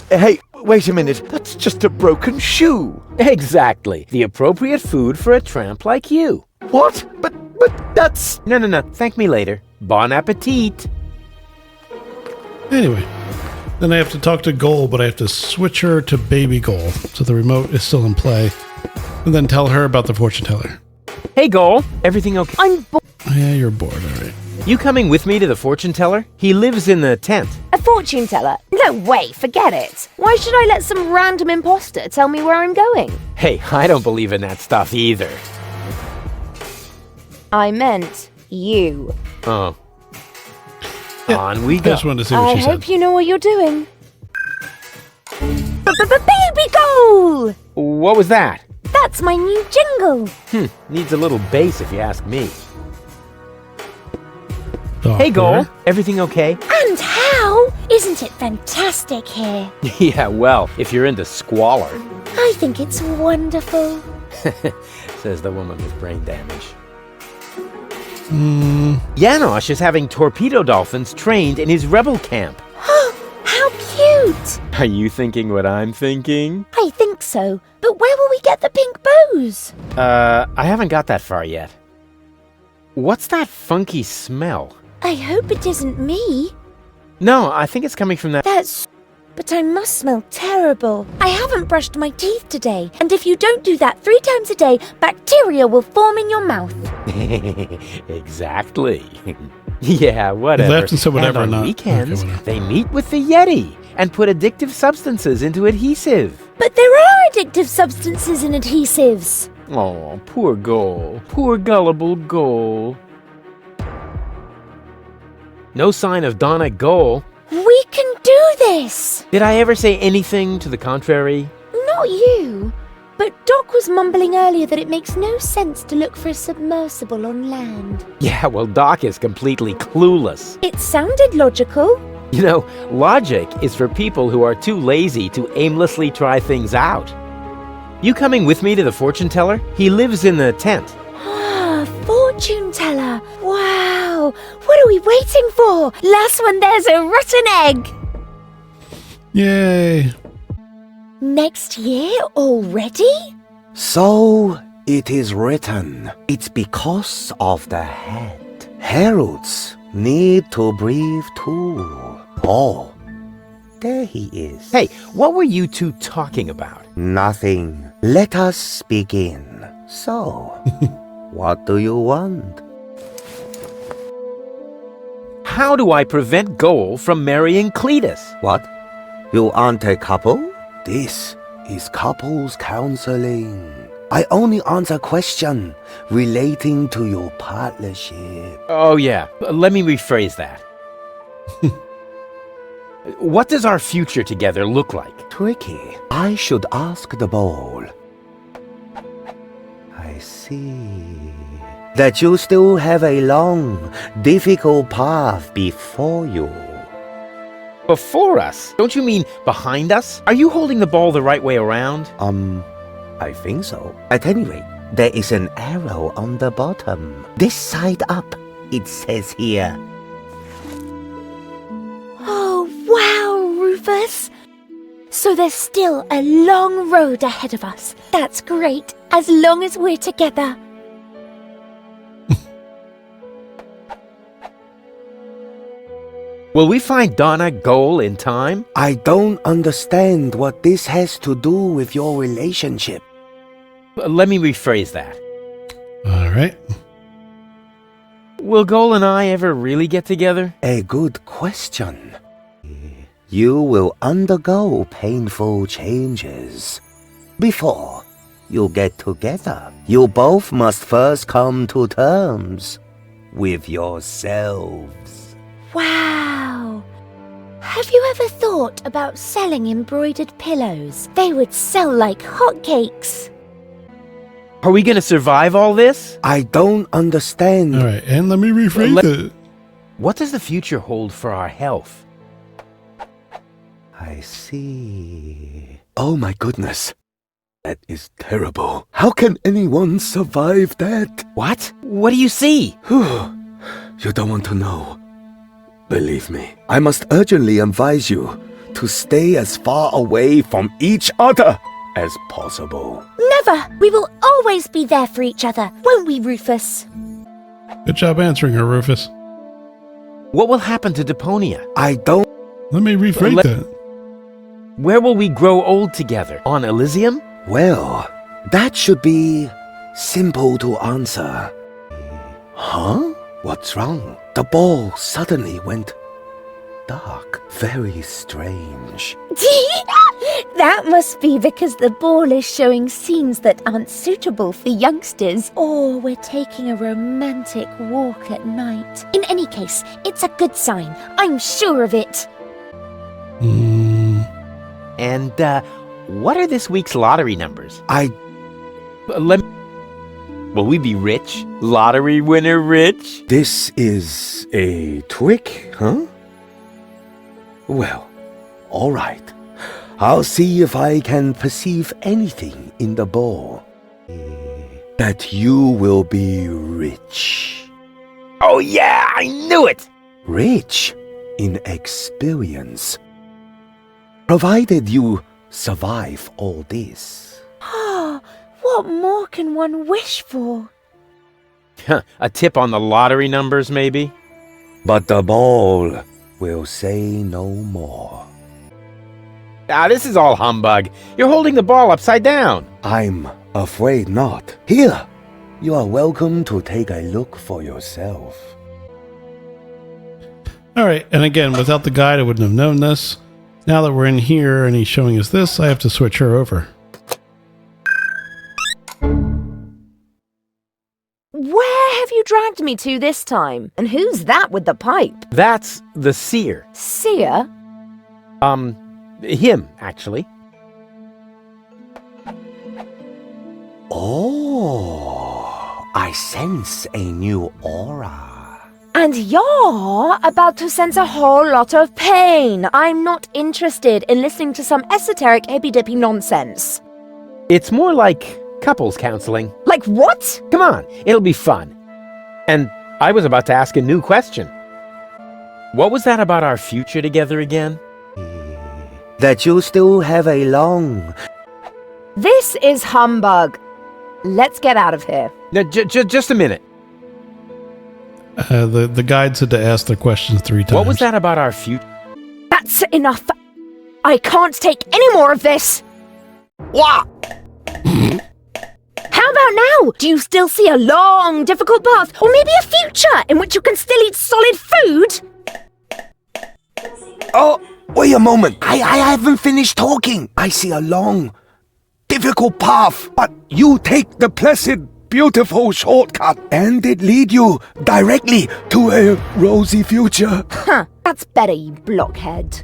Hey, wait a minute. That's just a broken shoe. Exactly. The appropriate food for a tramp like you. What? But that's... No. Thank me later. Bon appetit. Anyway, then I have to talk to Goal, but I have to switch her to Baby Goal, so the remote is still in play, and then tell her about the fortune teller. Hey, Goal. Everything okay? I'm bored. Yeah, you're bored, alright. You coming with me to the fortune teller? He lives in the tent. A fortune teller? No way, forget it. Why should I let some random imposter tell me where I'm going? Hey, I don't believe in that stuff either. I meant you. Oh. Yeah, On we I go. just wanted to see what I she hope said. you know what you're doing. Baby goal! What was that? That's my new jingle. Needs a little bass if you ask me. Doctor. Hey, Goal. Everything okay? And how? Isn't it fantastic here? Yeah, well, if you're into squalor, I think it's wonderful. says the woman with brain damage. Janosch is having torpedo dolphins trained in his rebel camp. How cute! Are you thinking what I'm thinking? I think so. But where will we get the pink bows? I haven't got that far yet. What's that funky smell? I hope it isn't me. No, I think it's coming from that... But I must smell terrible. I haven't brushed my teeth today, and if you don't do that 3 times a day, bacteria will form in your mouth. Exactly. Yeah, whatever. Left and said whatever, and on not- weekends, okay, whatever. they meet with the Yeti and put addictive substances into adhesive. But there are addictive substances in adhesives. Oh, poor Goal. Poor gullible Goal. No sign of Donna Goal. We can do this! Did I ever say anything to the contrary? Not you. But Doc was mumbling earlier that it makes no sense to look for a submersible on land. Yeah, well, Doc is completely clueless. It sounded logical. You know, logic is for people who are too lazy to aimlessly try things out. You coming with me to the fortune teller? He lives in the tent. Ah, fortune teller. Wow. What are we waiting for? Last one, there's a rotten egg. Yay. Next year already? So it is written. It's because of the head. Heralds need to breathe too. Oh, there he is. Hey, what were you two talking about? Nothing. Let us begin. So, what do you want? How do I prevent Goal from marrying Cletus? What? You aren't a couple? This is couples counseling. I only answer questions relating to your partnership. Oh, yeah. Let me rephrase that. What does our future together look like? Tricky. I should ask the bowl. I see. That you still have a long, difficult path before you. Before us? Don't you mean behind us? Are you holding the ball the right way around? I think so. At any rate, there is an arrow on the bottom. This side up, it says here. Oh, wow, Rufus. So there's still a long road ahead of us. That's great, as long as we're together. Will we find Donna Goal in time? I don't understand what this has to do with your relationship. Let me rephrase that. All right. Will Goal and I ever really get together? A good question. You will undergo painful changes. Before you get together, you both must first come to terms with yourselves. Wow. Have you ever thought about selling embroidered pillows? They would sell like hotcakes. Are we gonna survive all this? I don't understand. All right. And let me rephrase it. What does the future hold for our health? I see. Oh my goodness. That is terrible. How can anyone survive that? What? What do you see? You don't want to know. Believe me, I must urgently advise you to stay as far away from each other as possible. Never! We will always be there for each other, won't we, Rufus? Good job answering her, Rufus. What will happen to Deponia? I don't... Let me rephrase that. Where will we grow old together? On Elysium? Well, that should be simple to answer. Huh? What's wrong? The ball suddenly went dark. Very strange. That must be because the ball is showing scenes that aren't suitable for youngsters, or we're taking a romantic walk at night. In any case, it's a good sign. I'm sure of it. And, what are this week's lottery numbers? Will we be rich? Lottery winner rich? This is a trick, huh? Well, all right. I'll see if I can perceive anything in the ball. That you will be rich. Oh yeah, I knew it! Rich in experience. Provided you survive all this. What more can one wish for? A tip on the lottery numbers, maybe? But the ball will say no more. This is all humbug. You're holding the ball upside down. I'm afraid not. Here, you are welcome to take a look for yourself. All right, and again, without the guide, I wouldn't have known this. Now that we're in here and he's showing us this, I have to switch her over. Where have you dragged me to this time? And who's that with the pipe? That's the seer. Seer? Him, actually. Oh, I sense a new aura. And you're about to sense a whole lot of pain. I'm not interested in listening to some esoteric hippy-dippy nonsense. It's more like couples counseling. Like what? Come on, it'll be fun. And I was about to ask a new question. What was that about our future together again? That you still have a long... This is humbug. Let's get out of here. No, just a minute. The guide said to ask the questions 3 times. What was that about our future? That's enough. I can't take any more of this. What? How about now? Do you still see a long, difficult path, or maybe a future in which you can still eat solid food? Oh, wait a moment. I haven't finished talking. I see a long, difficult path, but you take the placid, beautiful shortcut, and it lead you directly to a rosy future. Huh, that's better, you blockhead.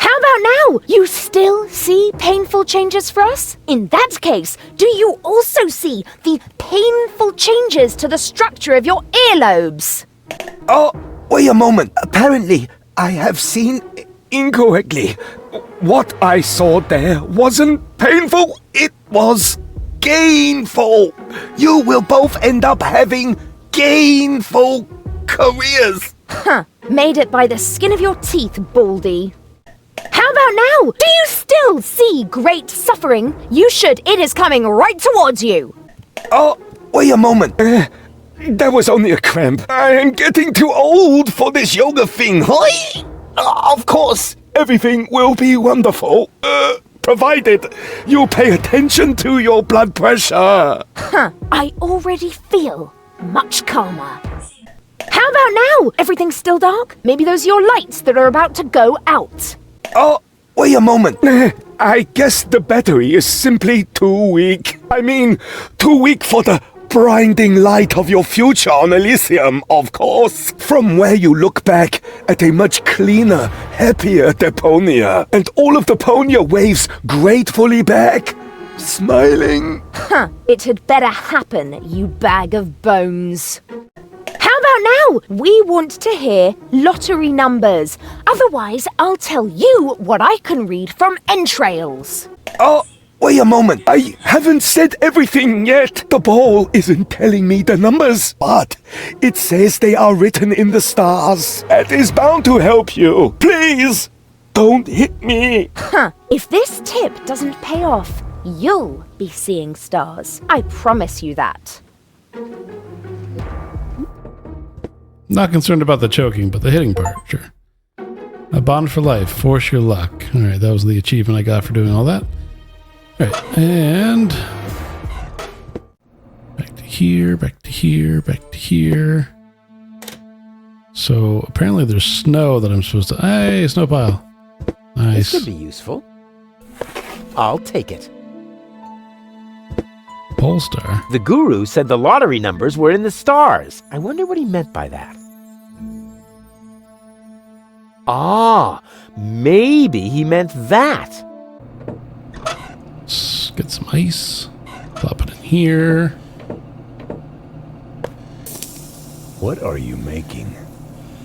How about now? You still see painful changes for us? In that case, do you also see the painful changes to the structure of your earlobes? Oh, wait a moment. Apparently, I have seen incorrectly. What I saw there wasn't painful, it was gainful. You will both end up having gainful careers. Huh, made it by the skin of your teeth, Baldy. How about now? Do you still see great suffering? You should. It is coming right towards you. Oh, wait a moment. That was only a cramp. I am getting too old for this yoga thing. Of course, everything will be wonderful. Provided you pay attention to your blood pressure. Huh, I already feel much calmer. How about now? Everything's still dark? Maybe those are your lights that are about to go out. Oh, wait a moment. I guess the battery is simply too weak. I mean, too weak for the blinding light of your future on Elysium, of course. From where you look back at a much cleaner, happier Deponia, and all of Deponia waves gratefully back, smiling. Huh, it had better happen, you bag of bones. How about now? We want to hear lottery numbers. Otherwise, I'll tell you what I can read from entrails. Oh, wait a moment. I haven't said everything yet. The ball isn't telling me the numbers, but it says they are written in the stars. That is bound to help you. Please, don't hit me. Huh, if this tip doesn't pay off, you'll be seeing stars. I promise you that. Not concerned about the choking, but the hitting part, sure. A bond for life, force your luck. All right, that was the achievement I got for doing all that. All right, and back to here, back to here, back to here. So apparently there's snow that I'm supposed to... Hey, snow pile. Nice. This could be useful. I'll take it. Polestar. The guru said the lottery numbers were in the stars. I wonder what he meant by that. Ah, maybe he meant that. Let's get some ice. Plop it in here. What are you making?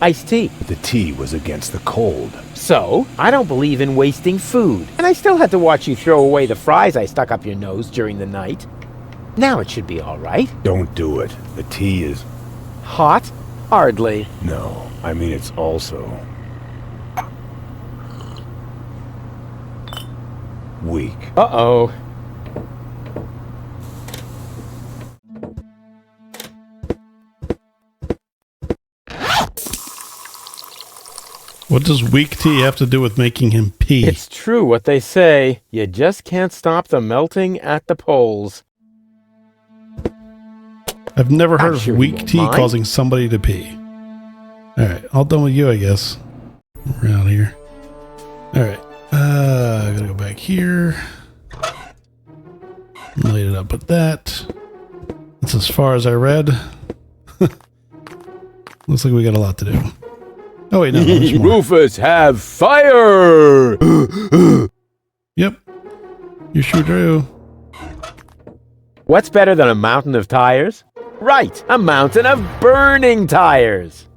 Iced tea. The tea was against the cold. So, I don't believe in wasting food. And I still had to watch you throw away the fries I stuck up your nose during the night. Now it should be all right. Don't do it. The tea is... Hot? Hardly. No, I mean it's also... weak. Uh-oh. What does weak tea have to do with making him pee? It's true what they say. You just can't stop the melting at the poles. I've never heard sure of you weak won't tea mind. causing somebody to pee. Alright, all done with you, I guess. Around here. Alright, I gotta go back here. Light it up with that. That's as far as I read. Looks like we got a lot to do. Oh wait, no, there's more. Rufus, have fire! Yep. You sure do. What's better than a mountain of tires? Right, a mountain of burning tires.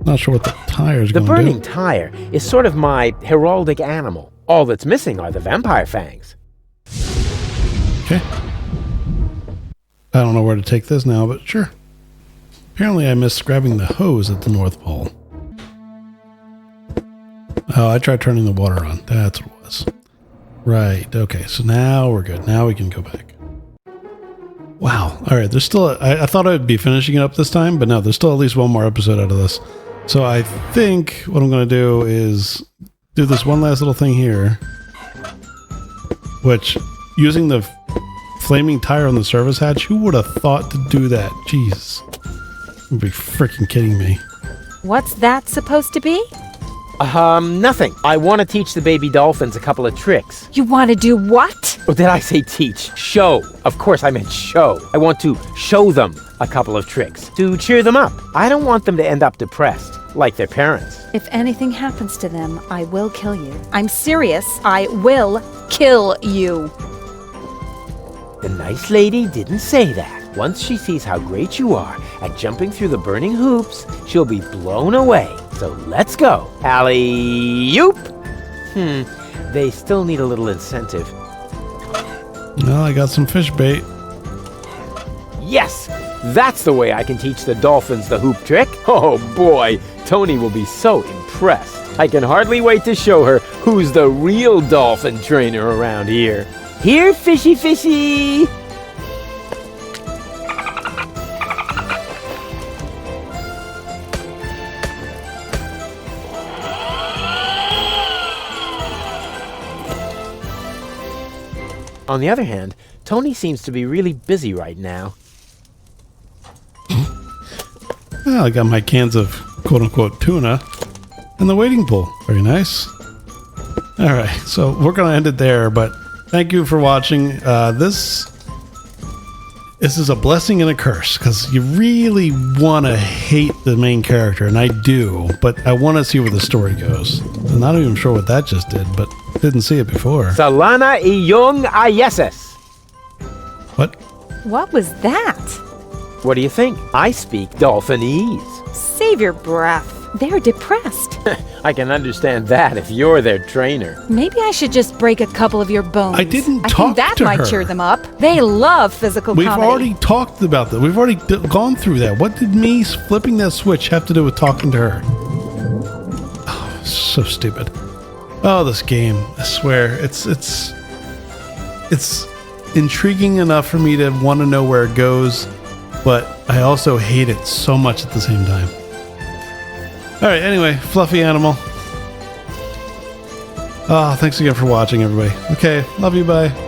Not sure what the tire's The going burning to do. tire is sort of my heraldic animal. All that's missing are the vampire fangs. Okay. I don't know where to take this now, but sure. Apparently I missed grabbing the hose at the North Pole. Oh, I tried turning the water on. That's what it was. Right. Okay. So now we're good. Now we can go back. Wow. All right. There's still... I thought I'd be finishing it up this time, but no, there's still at least one more episode out of this. So I think what I'm going to do is do this one last little thing here, which using the flaming tire on the service hatch, who would have thought to do that? Jeez. You'd be freaking kidding me. What's that supposed to be? Nothing. I want to teach the baby dolphins a couple of tricks. You want to do what? Or did I say teach? Show. Of course I meant show. I want to show them a couple of tricks to cheer them up. I don't want them to end up depressed, like their parents. If anything happens to them, I will kill you. I'm serious. I will kill you. The nice lady didn't say that. Once she sees how great you are at jumping through the burning hoops, she'll be blown away. So let's go. Alley-oop! They still need a little incentive. Well, I got some fish bait. Yes! That's the way I can teach the dolphins the hoop trick. Oh boy, Tony will be so impressed. I can hardly wait to show her who's the real dolphin trainer around here. Here, fishy fishy! On the other hand, Tony seems to be really busy right now. Well, I got my cans of quote-unquote tuna in the waiting pool. Very nice. All right, so we're going to end it there, but thank you for watching. This is a blessing and a curse, because you really want to hate the main character, and I do, but I want to see where the story goes. I'm not even sure what that just did, but didn't see it before. Salana iyong ayeses. What? What was that? What do you think? I speak Dolphinese. Save your breath. They're depressed. I can understand that if you're their trainer. Maybe I should just break a couple of your bones. I didn't I talk think that to might her. cheer them up. They love physical We've comedy. already talked about that. We've already gone through that. What did me flipping that switch have to do with talking to her? Oh, so stupid. Oh, this game. I swear. It's intriguing enough for me to want to know where it goes, but I also hate it so much at the same time. All right, anyway, fluffy animal. Thanks again for watching, everybody. Okay, love you, bye.